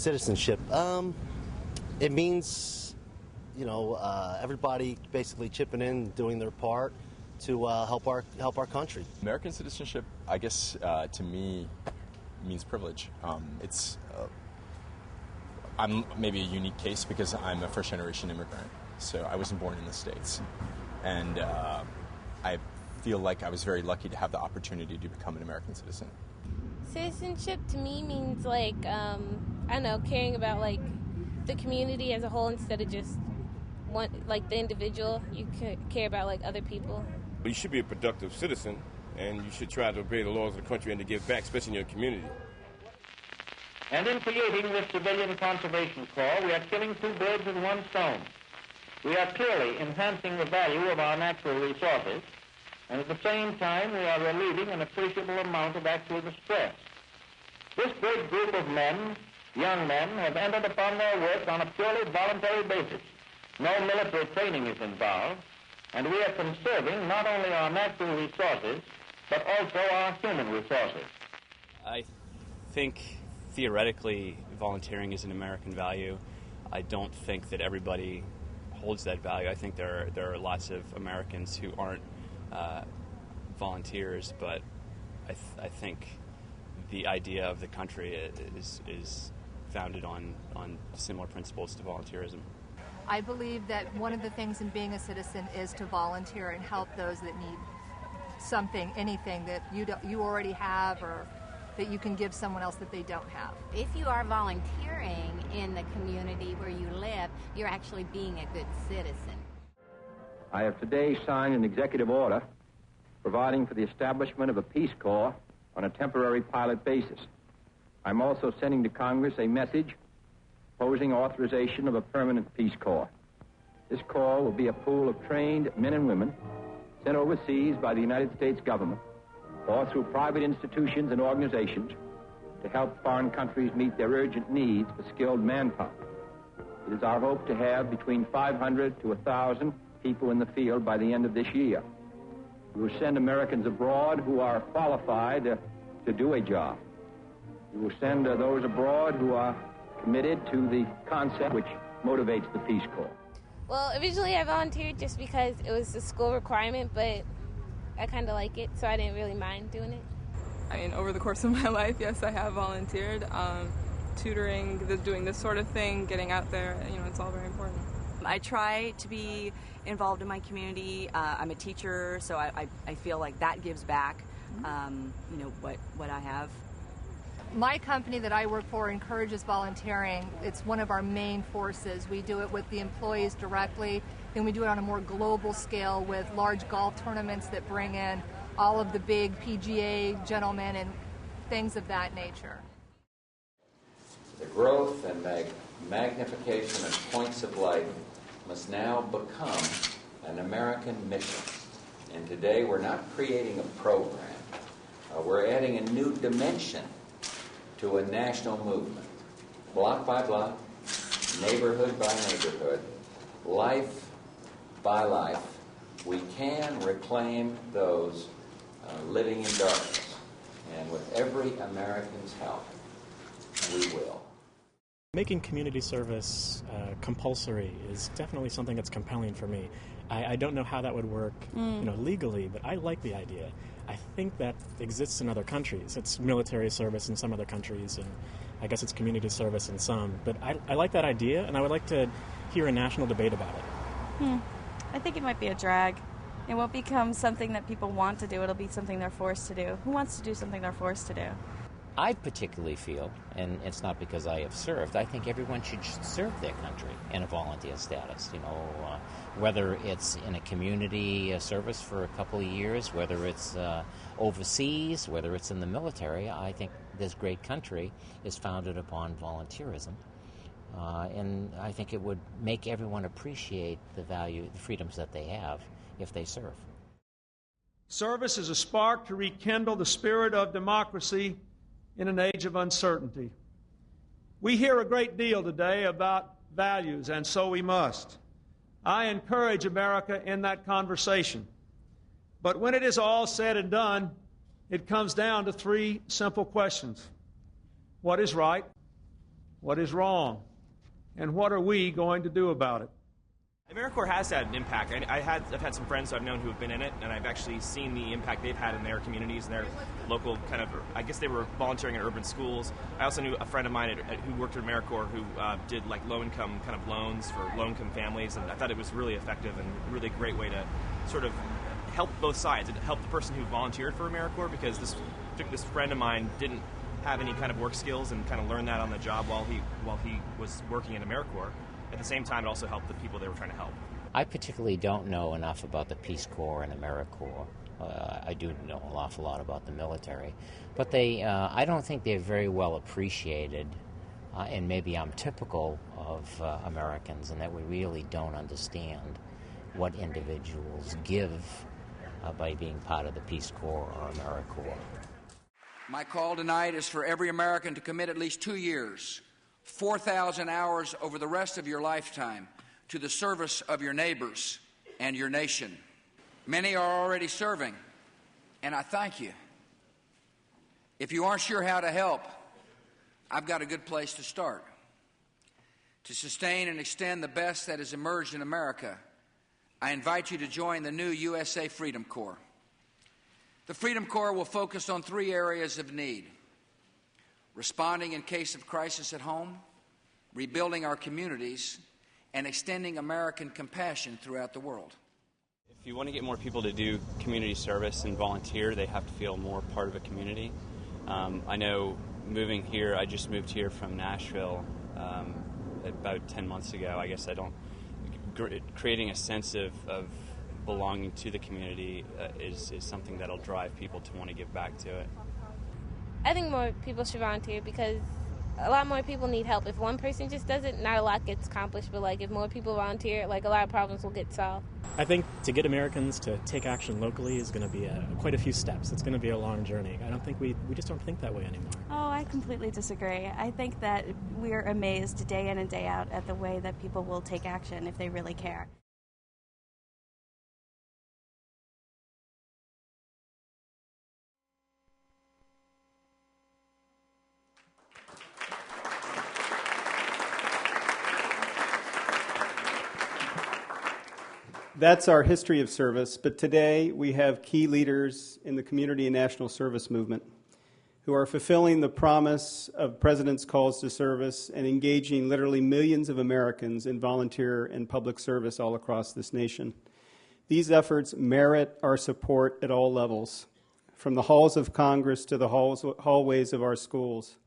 Citizenship. It means, everybody basically chipping in, doing their part to help our country. American citizenship, I guess, to me, means privilege. I'm maybe a unique case because I'm a first-generation immigrant, so I wasn't born in the States, and I feel like I was very lucky to have the opportunity to become an American citizen. Citizenship to me means caring about the community as a whole instead of just the individual. You care about other people. You should be a productive citizen, and you should try to obey the laws of the country and to give back, especially in your community. And in creating this Civilian Conservation Corps, we are killing two birds with one stone. We are clearly enhancing the value of our natural resources, and at the same time we are relieving an appreciable amount of actual distress. This great group of men, young men, have entered upon their work on a purely voluntary basis. No military training is involved, and we are conserving not only our natural resources, but also our human resources. I think theoretically volunteering is an American value. I don't think that everybody holds that value. I think there are lots of Americans who aren't volunteers, but I think the idea of the country is founded on similar principles to volunteerism. I believe that one of the things in being a citizen is to volunteer and help those that need something, anything that you already have or that you can give someone else that they don't have. If you are volunteering in the community where you live, you're actually being a good citizen. I have today signed an executive order providing for the establishment of a Peace Corps on a temporary pilot basis. I'm also sending to Congress a message proposing authorization of a permanent Peace Corps. This Corps will be a pool of trained men and women sent overseas by the United States government or through private institutions and organizations to help foreign countries meet their urgent needs for skilled manpower. It is our hope to have between 500 to 1,000 people in the field by the end of this year. We will send Americans abroad who are qualified to do a job. We will send those abroad who are committed to the concept which motivates the Peace Corps. Well, originally I volunteered just because it was a school requirement, but I kind of like it, so I didn't really mind doing it. I mean, over the course of my life, yes, I have volunteered. Tutoring, doing this sort of thing, getting out there, it's all very important. I try to be involved in my community. I'm a teacher, so I feel like that gives back, what I have. My company that I work for encourages volunteering. It's one of our main forces. We do it with the employees directly, then we do it on a more global scale with large golf tournaments that bring in all of the big PGA gentlemen and things of that nature. The growth and magnification of points of light must now become an American mission. And today we're not creating a program. We're adding a new dimension to a national movement. Block by block, neighborhood by neighborhood, life by life, we can reclaim those living in darkness. And with every American's help, we will. Making community service compulsory is definitely something that's compelling for me. I don't know how that would work, legally, but I like the idea. I think that exists in other countries. It's military service in some other countries, and I guess it's community service in some. But I like that idea, and I would like to hear a national debate about it. I think it might be a drag. It won't become something that people want to do. It'll be something they're forced to do. Who wants to do something they're forced to do? I particularly feel, and it's not because I have served, I think everyone should serve their country in a volunteer status, whether it's in a community service for a couple of years, whether it's overseas, whether it's in the military. I think this great country is founded upon volunteerism, and I think it would make everyone appreciate the value, the freedoms that they have if they serve. Service is a spark to rekindle the spirit of democracy in an age of uncertainty. We hear a great deal today about values, and so we must. I encourage America in that conversation. But when it is all said and done, it comes down to three simple questions. What is right? what is wrong, and what are we going to do about it? AmeriCorps has had an impact. I've had some friends who I've known who have been in it, and I've actually seen the impact they've had in their communities and their local kind of, I guess they were volunteering in urban schools. I also knew a friend of mine who worked at AmeriCorps who did like low-income kind of loans for low-income families, and I thought it was really effective and a really great way to sort of help both sides. It helped the person who volunteered for AmeriCorps because this friend of mine didn't have any kind of work skills and kind of learned that on the job while he was working in AmeriCorps. At the same time, it also helped the people they were trying to help. I particularly don't know enough about the Peace Corps and AmeriCorps. I do know an awful lot about the military, but I don't think they're very well appreciated, and maybe I'm typical of Americans in that we really don't understand what individuals give by being part of the Peace Corps or AmeriCorps. My call tonight is for every American to commit at least 2 years, 4,000 hours over the rest of your lifetime to the service of your neighbors and your nation. Many are already serving, and I thank you. If you aren't sure how to help, I've got a good place to start. To sustain and extend the best that has emerged in America, I invite you to join the new USA Freedom Corps. The Freedom Corps will focus on 3 areas of need: responding in case of crisis at home, rebuilding our communities, and extending American compassion throughout the world. If you want to get more people to do community service and volunteer, they have to feel more part of a community. I know moving here, I just moved here from Nashville about 10 months ago. I guess creating a sense of belonging to the community is something that'll drive people to want to give back to it. I think more people should volunteer because a lot more people need help. If one person just does it, not a lot gets accomplished, but like if more people volunteer, like a lot of problems will get solved. I think to get Americans to take action locally is going to be quite a few steps. It's going to be a long journey. I don't think we just don't think that way anymore. Oh, I completely disagree. I think that we're amazed day in and day out at the way that people will take action if they really care. That's our history of service, but today we have key leaders in the community and national service movement who are fulfilling the promise of President's calls to service and engaging literally millions of Americans in volunteer and public service all across this nation. These efforts merit our support at all levels, from the halls of Congress to the hallways of our schools.